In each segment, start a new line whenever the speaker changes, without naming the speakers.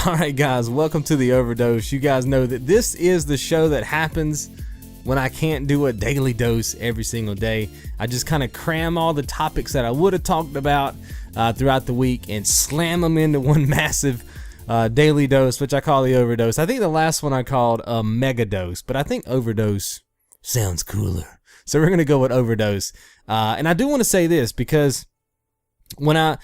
Alright guys, welcome to the Overdose. You guys know that this is the show that happens when I can't do a daily dose every single day. I just kind of cram all the topics that I would have talked about throughout the week and slam them into one massive daily dose, which I call the Overdose. I think the last one I called a mega dose, but I think Overdose sounds cooler. So we're going to go with Overdose. And I do want to say this because when I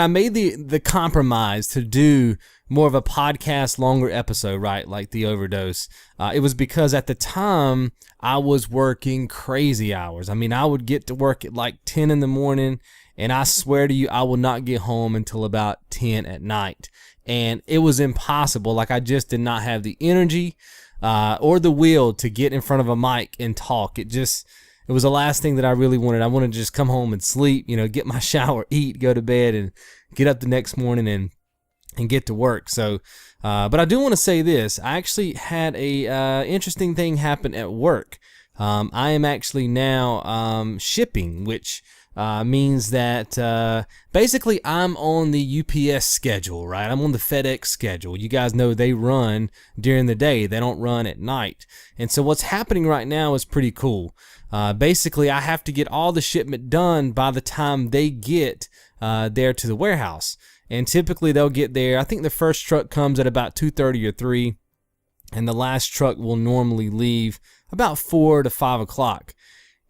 made the compromise to do more of a podcast, longer episode, right, like the Overdose, it was because at the time I was working crazy hours. I mean, I would get to work at like 10 in the morning, and I swear to you, I would not get home until about 10 at night. And it was impossible. Like, I just did not have the energy or the will to get in front of a mic and talk. It was the last thing that I really wanted. I wanted to just come home and sleep, get my shower, eat, go to bed, and get up the next morning and get to work. So, but I do want to say this. I actually had a interesting thing happen at work. I am actually now shipping, which means that basically I'm on the UPS schedule, right? I'm on the FedEx schedule. You guys know they run during the day. They don't run at night. And so what's happening right now is pretty cool. Basically, I have to get all the shipment done by the time they get there to the warehouse. And typically they'll get there. I think the first truck comes at about 2:30 or 3, and the last truck will normally leave about 4 to 5 o'clock.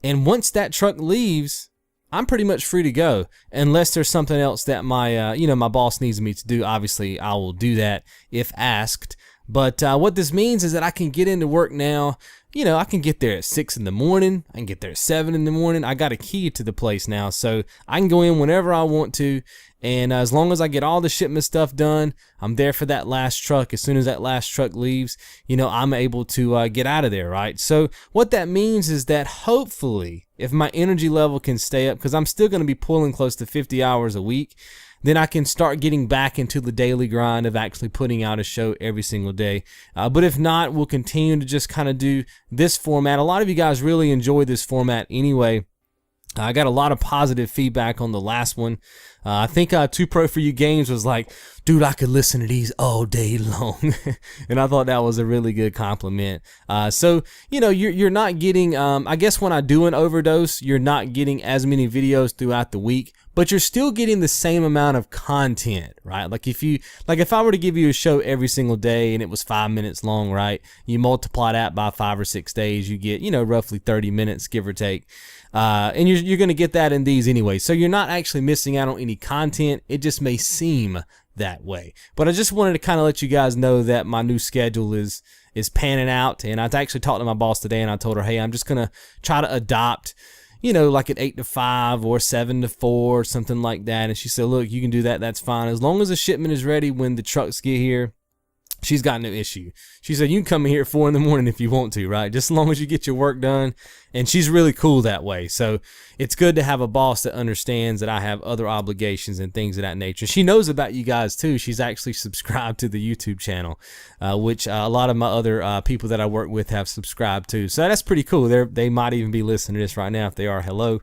And once that truck leaves, I'm pretty much free to go, unless there's something else that my my boss needs me to do. Obviously, I will do that if asked. But what this means is that I can get into work now. I can get there at 6 in the morning. I can get there at 7 in the morning. I got a key to the place now, so I can go in whenever I want to. And as long as I get all the shipment stuff done, I'm there for that last truck. As soon as that last truck leaves, I'm able to get out of there, right? So what that means is that hopefully, if my energy level can stay up, because I'm still going to be pulling close to 50 hours a week, then I can start getting back into the daily grind of actually putting out a show every single day. But if not, we'll continue to just kind of do this format. A lot of you guys really enjoy this format anyway. I got a lot of positive feedback on the last one. I think Too Pro For You Games was like, dude, I could listen to these all day long. And I thought that was a really good compliment. So, you're not getting, I guess when I do an overdose, you're not getting as many videos throughout the week, but you're still getting the same amount of content, right? Like if I were to give you a show every single day and it was 5 minutes long, right? You multiply that by 5 or 6 days, you get, roughly 30 minutes, give or take. And you're going to get that in these anyway. So you're not actually missing out on any content. It just may seem that way. But I just wanted to kind of let you guys know that my new schedule is panning out. And I actually talked to my boss today and I told her, hey, I'm just going to try to adopt, like at 8 to 5 or 7 to 4 or something like that. And she said, look, you can do that. That's fine. As long as the shipment is ready when the trucks get here, she's got no issue. She said, you can come in here at 4 in the morning if you want to, right? Just as long as you get your work done. And she's really cool that way. So it's good to have a boss that understands that I have other obligations and things of that nature. She knows about you guys too. She's actually subscribed to the YouTube channel, which a lot of my other people that I work with have subscribed to. So that's pretty cool. They might even be listening to this right now. If they are, hello.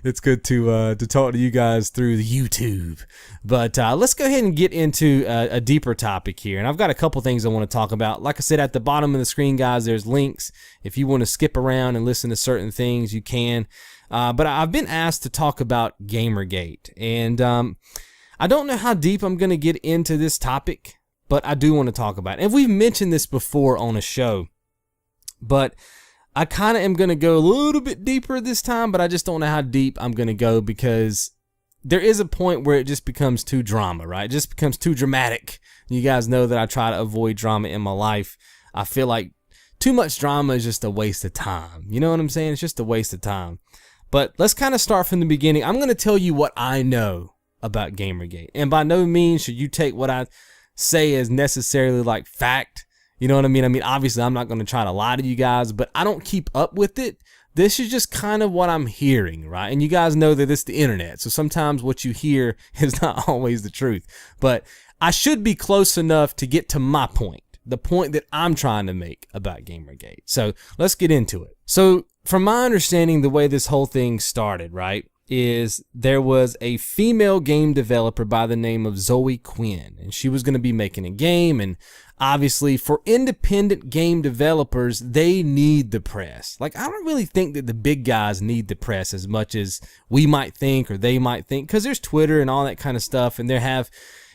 It's good to talk to you guys through the YouTube. But let's go ahead and get into a deeper topic here. And I've got a couple things I want to talk about. Like I said, at the bottom of the screen, guys, there's links. If you want to skip around and listen to certain things, you can. But I've been asked to talk about Gamergate. And I don't know how deep I'm going to get into this topic, but I do want to talk about it. And we've mentioned this before on a show, but I kind of am going to go a little bit deeper this time, but I just don't know how deep I'm going to go because there is a point where it just becomes too drama, right? It just becomes too dramatic. You guys know that I try to avoid drama in my life. I feel like too much drama is just a waste of time. You know what I'm saying? It's just a waste of time. But let's kind of start from the beginning. I'm going to tell you what I know about Gamergate. And by no means should you take what I say as necessarily like fact. You know what I mean? I mean, obviously, I'm not going to try to lie to you guys, but I don't keep up with it. This is just kind of what I'm hearing, right? And you guys know that it's the internet. So sometimes what you hear is not always the truth. But I should be close enough to get to my point, the point that I'm trying to make about Gamergate. So let's get into it. So from my understanding, the way this whole thing started, right, is there was a female game developer by the name of Zoe Quinn, and she was going to be making a game. And obviously for independent game developers, they need the press. Like, I don't really think that the big guys need the press as much as we might think or they might think, because there's Twitter and all that kind of stuff, and there have,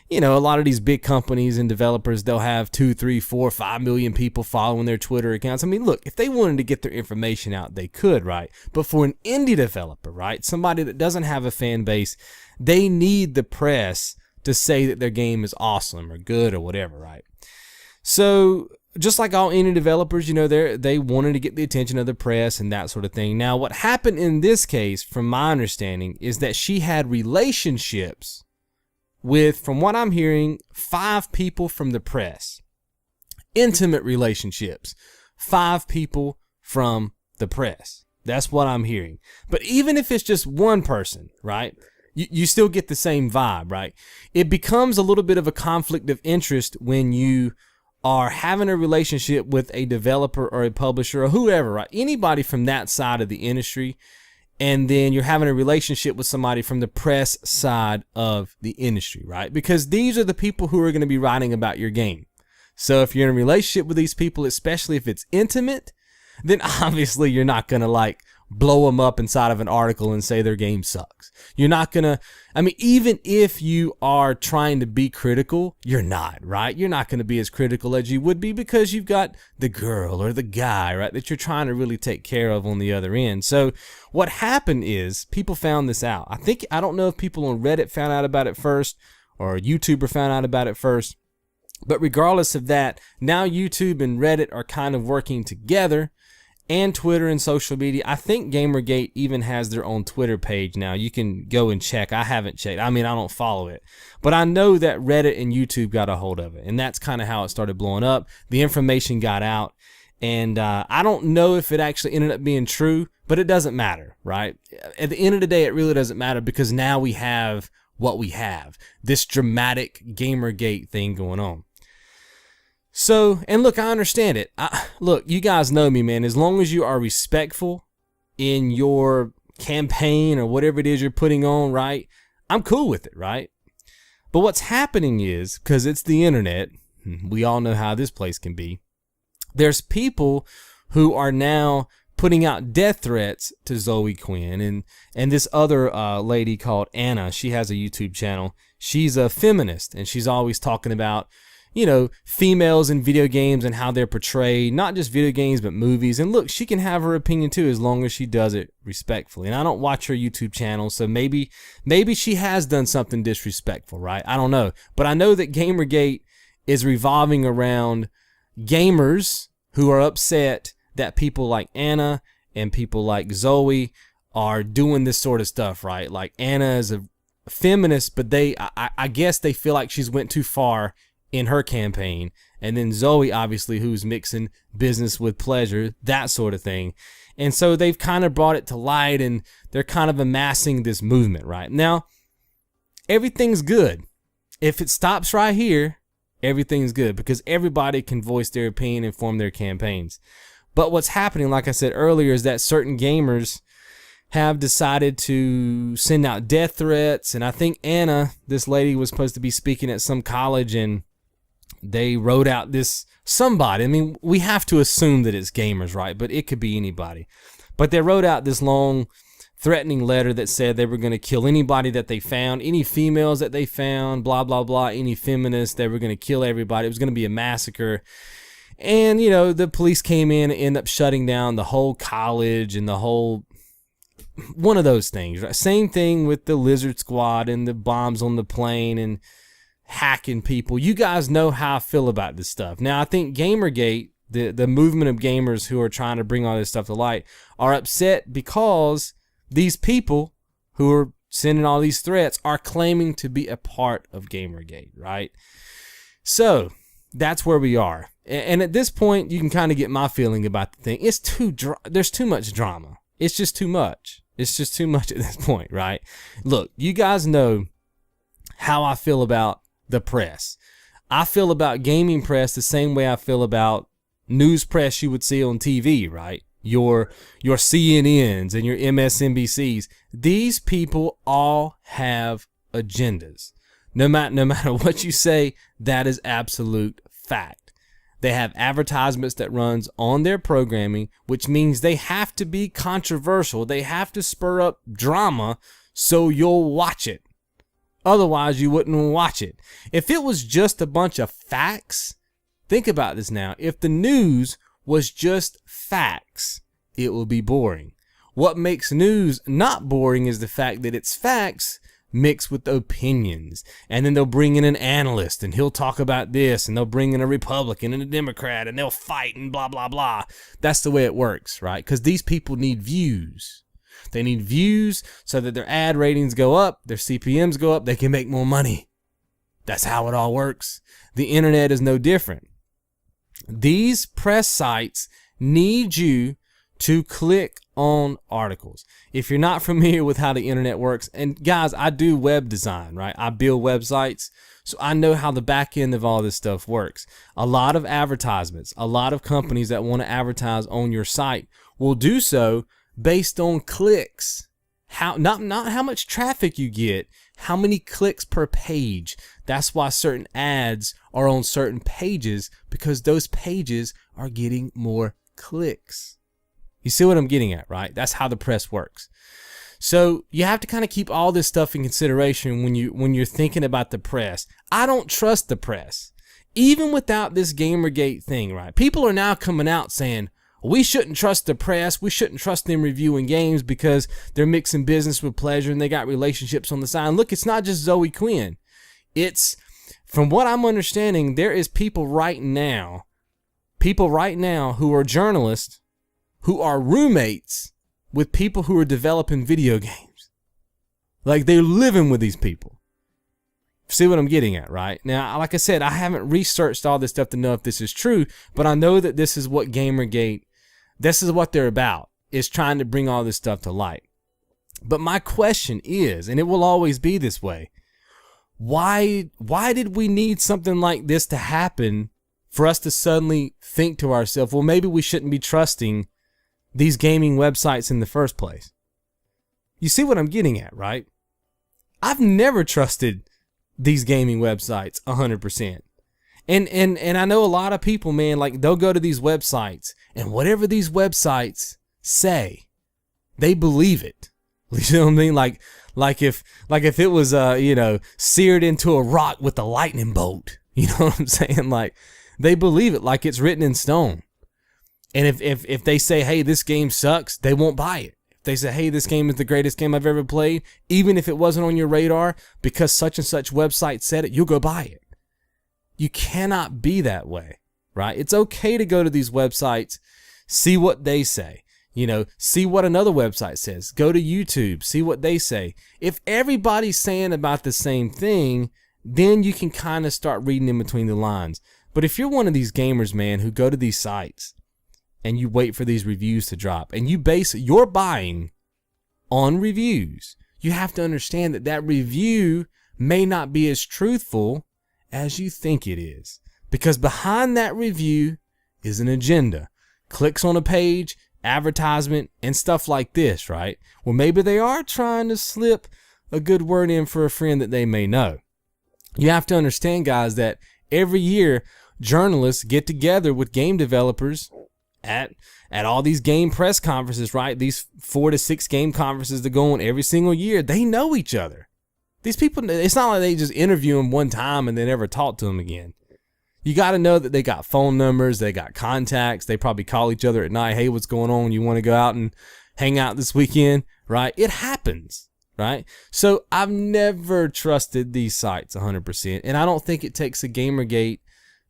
you know, a lot of these big companies and developers, they'll have 2, 3, 4, 5 million people following their Twitter accounts. I mean, look, if they wanted to get their information out, they could, right? But for an indie developer, right, somebody that doesn't have a fan base, they need the press to say that their game is awesome or good or whatever, right? So just like all indie developers, you know, they wanted to get the attention of the press and that sort of thing. Now, what happened in this case, from my understanding, is that she had relationships with, from what I'm hearing, 5 people from the press. Intimate relationships. 5 people from the press. That's what I'm hearing. But even if it's just one person, right, you still get the same vibe, right? It becomes a little bit of a conflict of interest when you are having a relationship with a developer or a publisher or whoever, right? Anybody from that side of the industry. And then you're having a relationship with somebody from the press side of the industry, right? Because these are the people who are going to be writing about your game. So if you're in a relationship with these people, especially if it's intimate, then obviously you're not going to like blow them up inside of an article and say their game sucks. You're not going to, I mean, even if you are trying to be critical, you're not, right? You're not going to be as critical as you would be because you've got the girl or the guy, right, that you're trying to really take care of on the other end. So what happened is people found this out. I don't know if people on Reddit found out about it first or a YouTuber found out about it first, but regardless of that, now YouTube and Reddit are kind of working together, and Twitter and social media. I think Gamergate even has their own Twitter page now. You can go and check. I haven't checked. I mean, I don't follow it. But I know that Reddit and YouTube got a hold of it. And that's kind of how it started blowing up. The information got out. And I don't know if it actually ended up being true, but it doesn't matter, right? At the end of the day, it really doesn't matter because now we have what we have. This dramatic Gamergate thing going on. So, and look, I understand it. Look, you guys know me, man. As long as you are respectful in your campaign or whatever it is you're putting on, right, I'm cool with it, right? But what's happening is, because it's the internet, we all know how this place can be, there's people who are now putting out death threats to Zoe Quinn and this other lady called Anna. She has a YouTube channel. She's a feminist, and she's always talking about, you know, females in video games and how they're portrayed, not just video games, but movies. And look, she can have her opinion too, as long as she does it respectfully. And I don't watch her YouTube channel, so maybe she has done something disrespectful, right? I don't know. But I know that Gamergate is revolving around gamers who are upset that people like Anna and people like Zoe are doing this sort of stuff, right? Like Anna is a feminist, but I guess they feel like she's went too far in her campaign, and then Zoe, obviously, who's mixing business with pleasure, that sort of thing. And so they've kind of brought it to light, and they're kind of amassing this movement right now. Everything's good. If it stops right here, everything's good because everybody can voice their opinion and form their campaigns. But what's happening, like I said earlier, is that certain gamers have decided to send out death threats. And I think Anna, this lady, was supposed to be speaking at some college, and they wrote out this somebody. I mean, we have to assume that it's gamers, right? But it could be anybody. But they wrote out this long threatening letter that said they were going to kill anybody that they found, any females that they found, blah, blah, blah, any feminists. They were going to kill everybody. It was going to be a massacre. And, you know, the police came in and ended up shutting down the whole college and the whole, one of those things, right? Same thing with the Lizard Squad and the bombs on the plane and hacking people. You guys know how I feel about this stuff. Now, I think Gamergate, the movement of gamers who are trying to bring all this stuff to light, are upset because these people who are sending all these threats are claiming to be a part of Gamergate, right? So that's where we are. And at this point, you can kind of get my feeling about the thing. It's there's too much drama. It's just too much. It's just too much at this point, right? Look, you guys know how I feel about the press. I feel about gaming press the same way I feel about news press you would see on TV, right? Your CNNs and your MSNBCs. These people all have agendas. No matter what you say, that is absolute fact. They have advertisements that runs on their programming, which means they have to be controversial. They have to spur up drama so you'll watch it. Otherwise, you wouldn't watch it. If it was just a bunch of facts, think about this now. If the news was just facts, it would be boring. What makes news not boring is the fact that it's facts mixed with opinions. And then they'll bring in an analyst and he'll talk about this, and they'll bring in a Republican and a Democrat and they'll fight and blah, blah, blah. That's the way it works, right? Because these people need views. They need views so that their ad ratings go up, their CPMs go up, they can make more money. That's how it all works. The internet is no different. These press sites need you to click on articles. If you're not familiar with how the internet works, and guys, I do web design, right? I build websites, so I know how the back end of all this stuff works. A lot of advertisements, a lot of companies that want to advertise on your site will do so based on clicks. Not how much traffic you get, how many clicks per page. That's why certain ads are on certain pages, because those pages are getting more clicks. You see what I'm getting at, right? That's how the press works. So you have to kind of keep all this stuff in consideration when you're thinking about the press. I don't trust the press. Even without this Gamergate thing, right? People are now coming out saying, we shouldn't trust the press. We shouldn't trust them reviewing games because they're mixing business with pleasure and they got relationships on the side. And look, it's not just Zoe Quinn. It's, from what I'm understanding, there is people right now who are journalists who are roommates with people who are developing video games. Like, they're living with these people. See what I'm getting at, right? Now, like I said, I haven't researched all this stuff to know if this is true, but I know that this is what Gamergate, this is what they're about, is trying to bring all this stuff to light. But my question is, and it will always be this way, why did we need something like this to happen for us to suddenly think to ourselves, well, maybe we shouldn't be trusting these gaming websites in the first place? You see what I'm getting at, right? I've never trusted these gaming websites 100%. And I know a lot of people, man, like, they'll go to these websites and whatever these websites say, they believe it. You know what I mean? Like if it was seared into a rock with a lightning bolt. You know what I'm saying? Like, they believe it like it's written in stone. And if they say, hey, this game sucks, they won't buy it. If they say, hey, this game is the greatest game I've ever played, even if it wasn't on your radar, because such and such website said it, you'll go buy it. You cannot be that way, right? It's okay to go to these websites, see what they say, see what another website says. Go to YouTube, see what they say. If everybody's saying about the same thing, then you can kind of start reading in between the lines. But if you're one of these gamers, man, who go to these sites and you wait for these reviews to drop and you base your buying on reviews, you have to understand that that review may not be as truthful as you think it is, because behind that review is an agenda. Clicks on a page, advertisement, and stuff like this, right? Well, maybe they are trying to slip a good word in for a friend that they may know. You have to understand, guys, that every year journalists get together with game developers at all these game press conferences, right? These 4 to 6 game conferences that go on every single year. They know each other. These people, it's not like they just interview them one time and they never talk to them again. You got to know that they got phone numbers, they got contacts, they probably call each other at night. Hey, what's going on? You want to go out and hang out this weekend, right? It happens, right? So I've never trusted these sites 100%, and I don't think it takes a Gamergate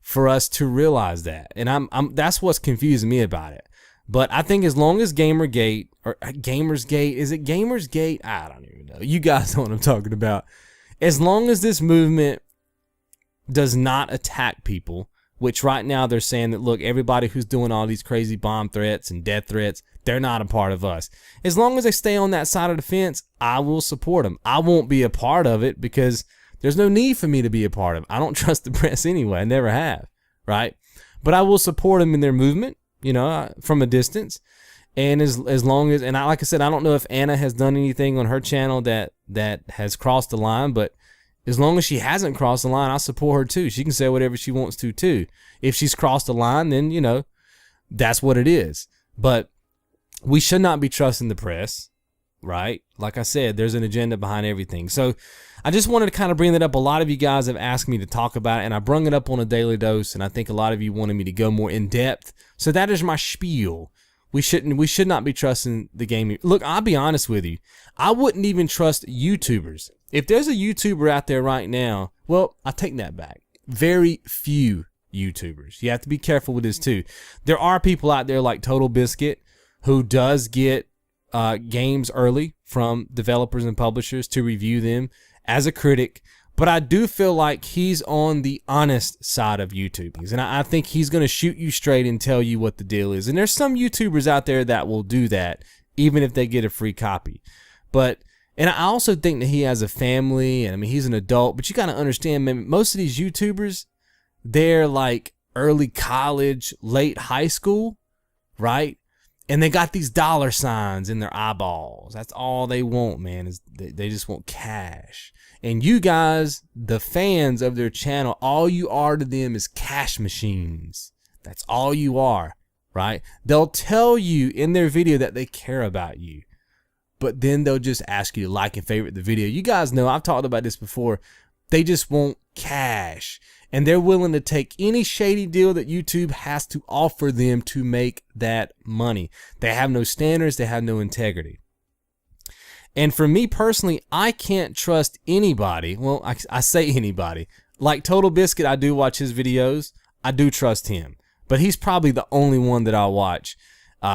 for us to realize that. And that's what's confusing me about it. But I think as long as Gamergate, or Gamersgate, is it Gamersgate? I don't even know. You guys know what I'm talking about. As long as this movement does not attack people, which right now they're saying that, look, everybody who's doing all these crazy bomb threats and death threats, they're not a part of us. As long as they stay on that side of the fence, I will support them. I won't be a part of it because there's no need for me to be a part of it. I don't trust the press anyway. I never have, right? But I will support them in their movement, from a distance. And as long as, and like I said, I don't know if Anna has done anything on her channel that has crossed the line, but as long as she hasn't crossed the line, I support her too. She can say whatever she wants to too. If she's crossed the line, then, you know, that's what it is. But we should not be trusting the press, right? Like I said, there's an agenda behind everything. So I just wanted to kind of bring that up. A lot of you guys have asked me to talk about it, and I brung it up on a daily dose, and I think a lot of you wanted me to go more in depth. So that is my spiel. We should not be trusting the gaming. Look, I'll be honest with you. I wouldn't even trust YouTubers. If there's a YouTuber out there right now, well, I take that back. Very few YouTubers. You have to be careful with this too. There are people out there like Total Biscuit who does get games early from developers and publishers to review them as a critic, but I do feel like he's on the honest side of YouTube, and I think he's going to shoot you straight and tell you what the deal is. And there's some YouTubers out there that will do that even if they get a free copy. And I also think that he has a family, and I mean, he's an adult, but you got to understand, man, most of these YouTubers, they're like early college, late high school, right? And they got these dollar signs in their eyeballs. That's all they want, man, is they just want cash. And you guys, the fans of their channel, all you are to them is cash machines. That's all you are, right? They'll tell you in their video that they care about you, but then they'll just ask you to like and favorite the video. You guys know, I've talked about this before. They just want cash, and they're willing to take any shady deal that YouTube has to offer them to make that money. They have no standards. They have no integrity. And for me personally, I can't trust anybody. Well, I say anybody. Like Total Biscuit, I do watch his videos. I do trust him. But he's probably the only one that I'll watch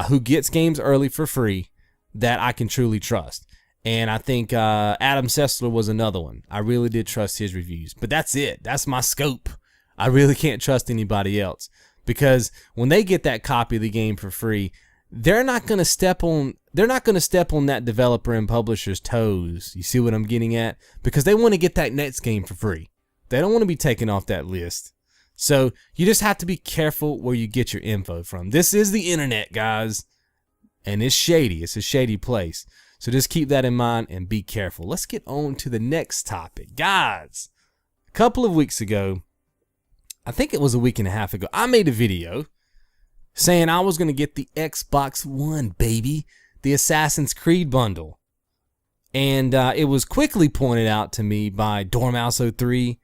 who gets games early for free that I can truly trust. And I think Adam Sessler was another one. I really did trust his reviews. But that's it. That's my scope. I really can't trust anybody else. Because when they get that copy of the game for free, they're not going to step on that developer and publisher's toes. You see what I'm getting at? Because they want to get that next game for free. They don't want to be taken off that list. So you just have to be careful where you get your info from. This is the internet, guys. And it's shady. It's a shady place. So just keep that in mind and be careful. Let's get on to the next topic. Guys, a couple of weeks ago, I think it was a week and a half ago, I made a video saying I was going to get the Xbox One, baby, the Assassin's Creed bundle. And it was quickly pointed out to me by Dormouse03,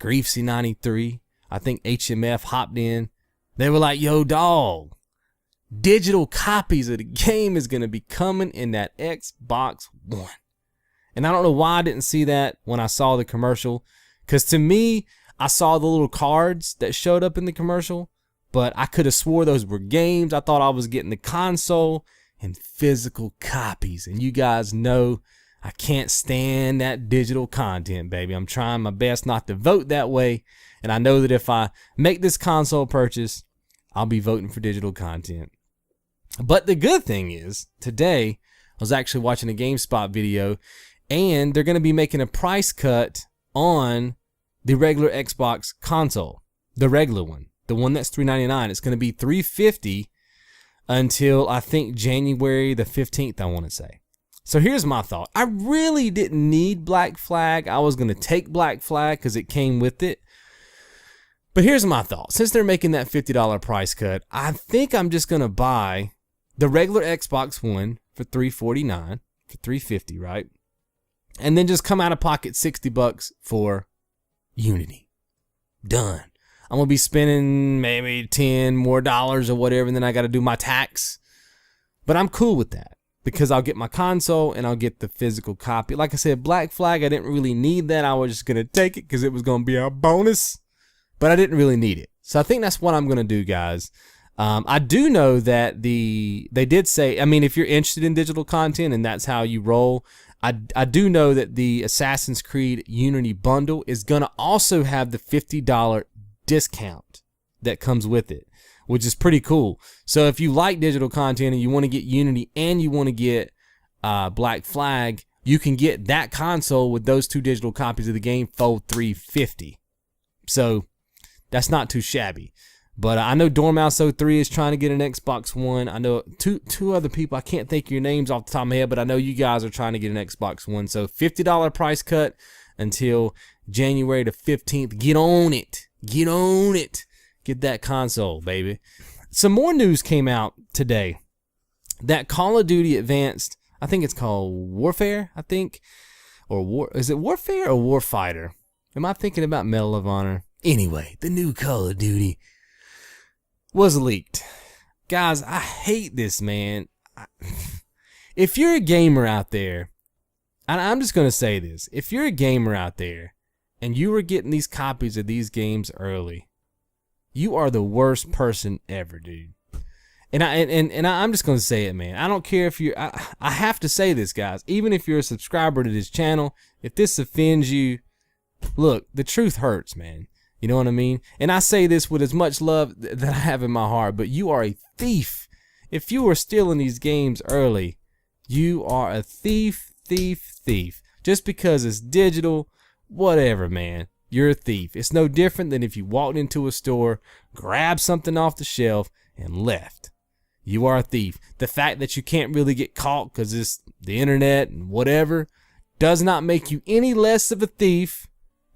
Griefsy93, I think HMF hopped in. They were like, yo, dog, digital copies of the game is going to be coming in that Xbox One. And I don't know why I didn't see that when I saw the commercial. Because to me, I saw the little cards that showed up in the commercial, but I could have swore those were games. I thought I was getting the console and physical copies. And you guys know I can't stand that digital content, baby. I'm trying my best not to vote that way. And I know that if I make this console purchase, I'll be voting for digital content. But the good thing is, today, I was actually watching a GameSpot video, and they're going to be making a price cut on the regular Xbox console. The regular one. The one that's $399. It's going to be $350 until, I think, January the 15th, I want to say. So here's my thought. I really didn't need Black Flag. I was going to take Black Flag because it came with it. But here's my thought. Since they're making that $50 price cut, I think I'm just going to buy the regular Xbox One for $349, for $350, right? And then just come out of pocket $60 for Unity. Done. I'm going to be spending maybe $10 more or whatever, and then I got to do my tax. But I'm cool with that because I'll get my console and I'll get the physical copy. Like I said, Black Flag, I didn't really need that. I was just going to take it because it was going to be a bonus. But I didn't really need it. So I think that's what I'm going to do, guys. I do know that they did say, I mean, if you're interested in digital content and that's how you roll, I do know that the Assassin's Creed Unity bundle is going to also have the $50 discount that comes with it, which is pretty cool. So if you like digital content and you want to get Unity and you want to get Black Flag, you can get that console with those two digital copies of the game for $350. So that's not too shabby. But I know Dormouse03 is trying to get an Xbox One. I know two other people. I can't think of your names off the top of my head, but I know you guys are trying to get an Xbox One. So $50 price cut until January the 15th. Get on it. Get on it. Get that console, baby. Some more news came out today that Call of Duty Advanced, I think it's called Warfare, I think. Is it Warfare or Warfighter? Am I thinking about Medal of Honor? Anyway, the new Call of Duty was leaked. Guys, I hate this, man. If you're a gamer out there, and I'm just going to say this, if you're a gamer out there and you were getting these copies of these games early, you are the worst person ever, dude. And I'm just going to say it, man. I don't care if you're, I have to say this, guys. Even if you're a subscriber to this channel, if this offends you, look, the truth hurts, man. You know what I mean? And I say this with as much love that I have in my heart, but you are a thief. If you are stealing these games early, you are a thief, thief, thief. Just because it's digital, whatever, man. You're a thief. It's no different than if you walked into a store, grabbed something off the shelf, and left. You are a thief. The fact that you can't really get caught because it's the internet and whatever does not make you any less of a thief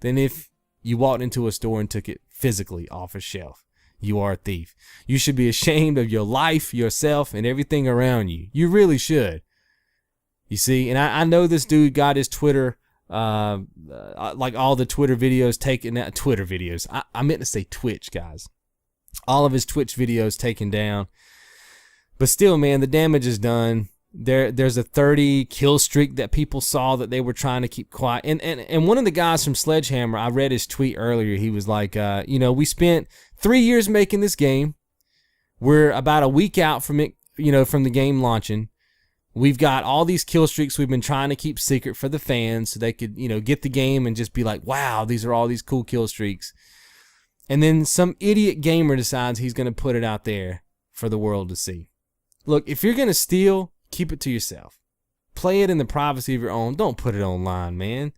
than if you walked into a store and took it physically off a shelf. You are a thief. You should be ashamed of your life, yourself, and everything around you. You really should. You see, and I know this dude got his Twitter, like all the Twitter videos taken out. Twitter videos. I meant to say Twitch, guys. All of his Twitch videos taken down. But still, man, the damage is done. There's a 30 kill streak that people saw that they were trying to keep quiet. And one of the guys from Sledgehammer, I read his tweet earlier. He was like, you know, we spent 3 years making this game. We're about a week out from it, you know, from the game launching. We've got all these kill streaks we've been trying to keep secret for the fans so they could, you know, get the game and just be like, wow, these are all these cool kill streaks. And then some idiot gamer decides he's going to put it out there for the world to see. Look, if you're going to steal, keep it to yourself. Play it in the privacy of your own. Don't put it online, man.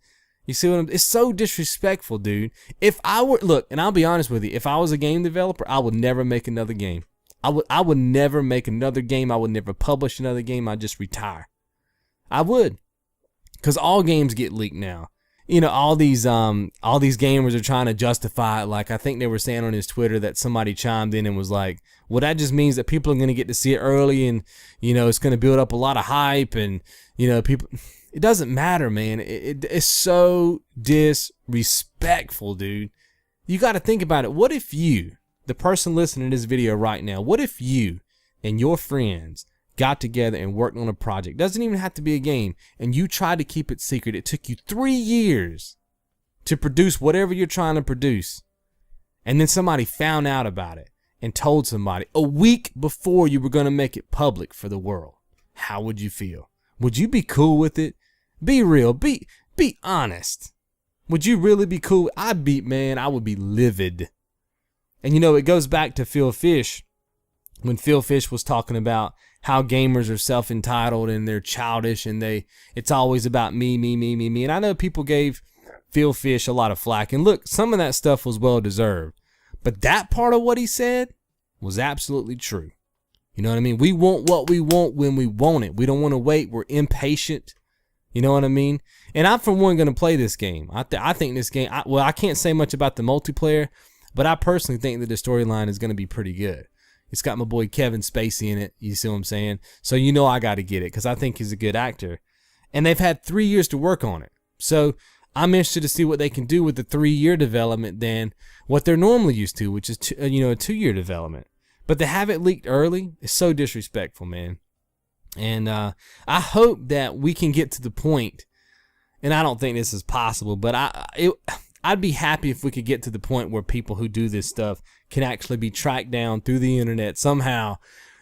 You see what I'm... It's so disrespectful, dude. If I were... Look, and I'll be honest with you. If I was a game developer, I would never make another game. I would never make another game. I would never publish another game. I'd just retire. I would. Because all games get leaked now. You know, all these gamers are trying to justify it. Like, I think they were saying on his Twitter that somebody chimed in and was like, well, that just means that people are going to get to see it early and, you know, it's going to build up a lot of hype and, you know, people... It doesn't matter, man. It's so disrespectful, dude. You got to think about it. What if you, the person listening to this video right now, what if you and your friends got together and worked on a project? Doesn't even have to be a game. And you tried to keep it secret. It took you 3 years to produce whatever you're trying to produce. And then somebody found out about it and told somebody a week before you were going to make it public for the world. How would you feel? Would you be cool with it? Be real. Be honest. Would you really be cool? I would be livid. And you know, it goes back to Phil Fish. When Phil Fish was talking about how gamers are self-entitled and they're childish and it's always about me. And I know people gave Phil Fish a lot of flack. And look, some of that stuff was well deserved. But that part of what he said was absolutely true. You know what I mean? We want what we want when we want it. We don't want to wait. We're impatient. You know what I mean? And I'm, for one, going to play this game. I think this game, I can't say much about the multiplayer, but I personally think that the storyline is going to be pretty good. It's got my boy Kevin Spacey in it. You see what I'm saying? So you know I got to get it because I think he's a good actor. And they've had 3 years to work on it. So I'm interested to see what they can do with the 3-year development than what they're normally used to, which is a 2-year development. But to have it leaked early is so disrespectful, man. And I hope that we can get to the point, and I don't think this is possible, but I'd be happy if we could get to the point where people who do this stuff can actually be tracked down through the internet somehow,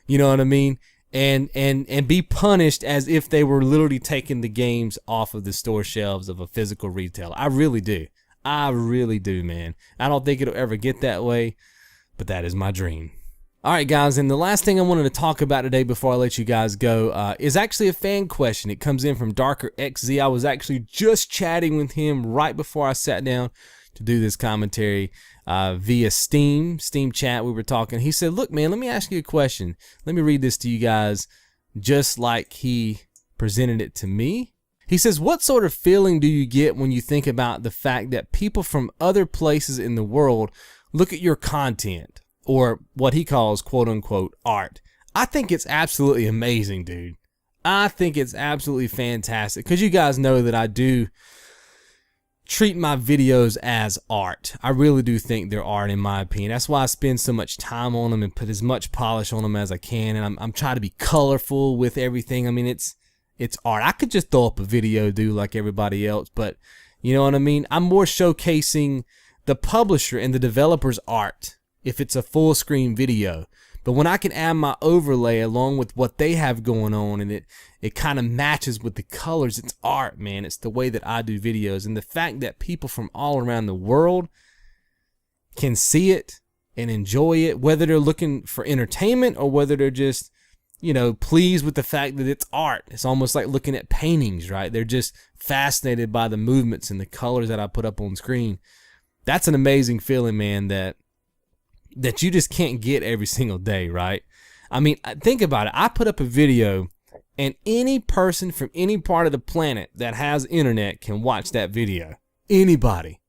you know what I mean? And be punished as if they were literally taking the games off of the store shelves of a physical retailer. I really do. I really do, man. I don't think it'll ever get that way, but that is my dream. All right, guys, and the last thing I wanted to talk about today before I let you guys go is actually a fan question. It comes in from Darker XZ. I was actually just chatting with him right before I sat down to do this commentary via Steam chat. We were talking. He said, look, man, let me ask you a question. Let me read this to you guys just like he presented it to me. He says, what sort of feeling do you get when you think about the fact that people from other places in the world look at your content, or what he calls quote unquote art? I think it's absolutely amazing, dude. I think it's absolutely fantastic, because you guys know that I do treat my videos as art. I really do think they're art, in my opinion. That's why I spend so much time on them and put as much polish on them as I can, and I'm trying to be colorful with everything. I mean, it's art. I could just throw up a video, dude, like everybody else, but you know what I mean? I'm more showcasing the publisher and the developer's art if it's a full screen video. But when I can add my overlay along with what they have going on, and it kind of matches with the colors, it's art, man. It's the way that I do videos. And the fact that people from all around the world can see it and enjoy it, whether they're looking for entertainment or whether they're just, you know, pleased with the fact that it's art. It's almost like looking at paintings, right? They're just fascinated by the movements and the colors that I put up on screen. That's an amazing feeling, man, that you just can't get every single day, right? I mean, think about it. I put up a video and any person from any part of the planet that has internet can watch that video. Anybody.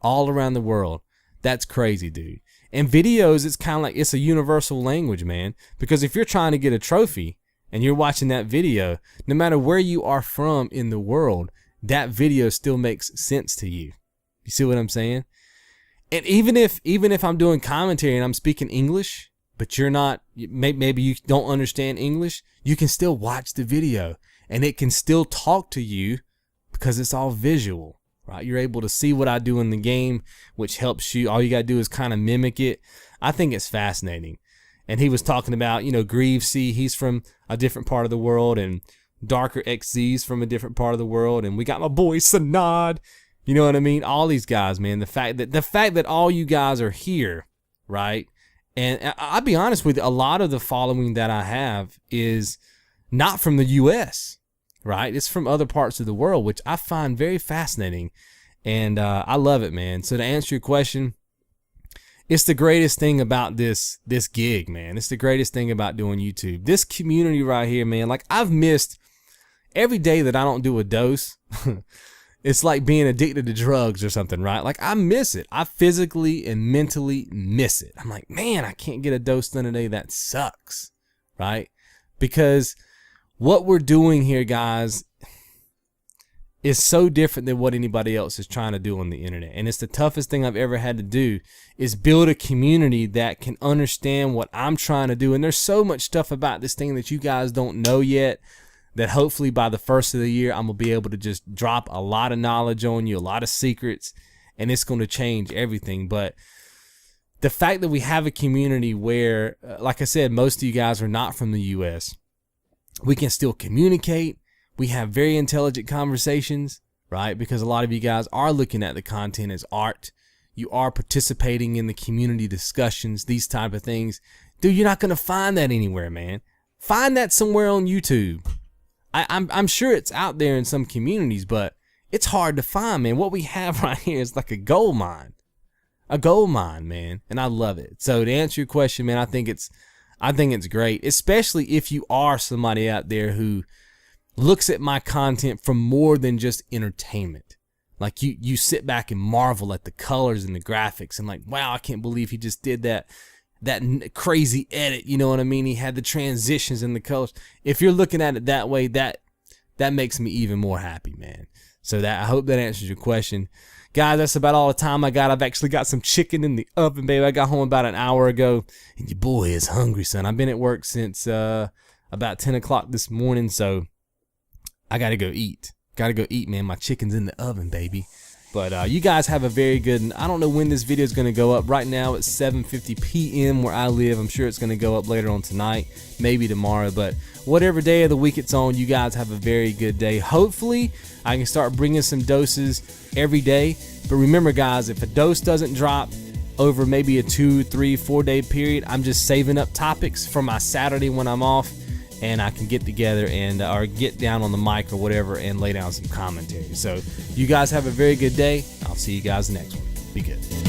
All around the world. That's crazy, dude. And videos, it's kind of like, it's a universal language, man. Because if you're trying to get a trophy and you're watching that video, no matter where you are from in the world, that video still makes sense to you. You see what I'm saying? And even if I'm doing commentary and I'm speaking English, but you're not, maybe you don't understand English, you can still watch the video and it can still talk to you because it's all visual, right? You're able to see what I do in the game, which helps you. All you got to do is kind of mimic it. I think it's fascinating. And he was talking about, you know, Grieve C, he's from a different part of the world, and Darker XZ's from a different part of the world, and we got my boy C.O.D. You know what I mean? All these guys, man. The fact that all you guys are here, right? And I'll be honest with you, a lot of the following that I have is not from the U.S., right? It's from other parts of the world, which I find very fascinating, and I love it, man. So to answer your question, it's the greatest thing about this gig, man. It's the greatest thing about doing YouTube. This community right here, man. Like, I've missed every day that I don't do a dose. It's like being addicted to drugs or something, right? Like, I miss it. I physically and mentally miss it. I'm like, man, I can't get a dose done today. That sucks, right? Because what we're doing here, guys, is so different than what anybody else is trying to do on the internet. And it's the toughest thing I've ever had to do, is build a community that can understand what I'm trying to do. And there's so much stuff about this thing that you guys don't know yet, that hopefully by the first of the year, I'm going to be able to just drop a lot of knowledge on you, a lot of secrets, and it's going to change everything. But the fact that we have a community where, like I said, most of you guys are not from the U.S., we can still communicate. We have very intelligent conversations, right? Because a lot of you guys are looking at the content as art. You are participating in the community discussions, these type of things. Dude, you're not going to find that anywhere, man. Find that somewhere on YouTube. I'm sure it's out there in some communities, but it's hard to find, man. What we have right here is like a gold mine. A gold mine, man. And I love it. So to answer your question, man, I think it's great, especially if you are somebody out there who looks at my content for more than just entertainment. Like you sit back and marvel at the colors and the graphics and like, wow, I can't believe he just did that crazy edit. You know what I mean? He had the transitions and the colors. If you're looking at it that way, that makes me even more happy, man. So I hope that answers your question. Guys, that's about all the time I got. I've actually got some chicken in the oven, baby. I got home about an hour ago, and your boy is hungry, son. I've been at work since about 10 o'clock this morning, so I got to go eat. Got to go eat, man. My chicken's in the oven, baby. But you guys have a very good, and I don't know when this video is going to go up. Right now it's 7:50 p.m. where I live. I'm sure it's going to go up later on tonight, maybe tomorrow. But whatever day of the week it's on, you guys have a very good day. Hopefully I can start bringing some doses every day. But remember, guys, if a dose doesn't drop over maybe a 2, 3, 4 day period, I'm just saving up topics for my Saturday when I'm off, and I can get together and or get down on the mic or whatever and lay down some commentary. So you guys have a very good day. I'll see you guys next one. Be good.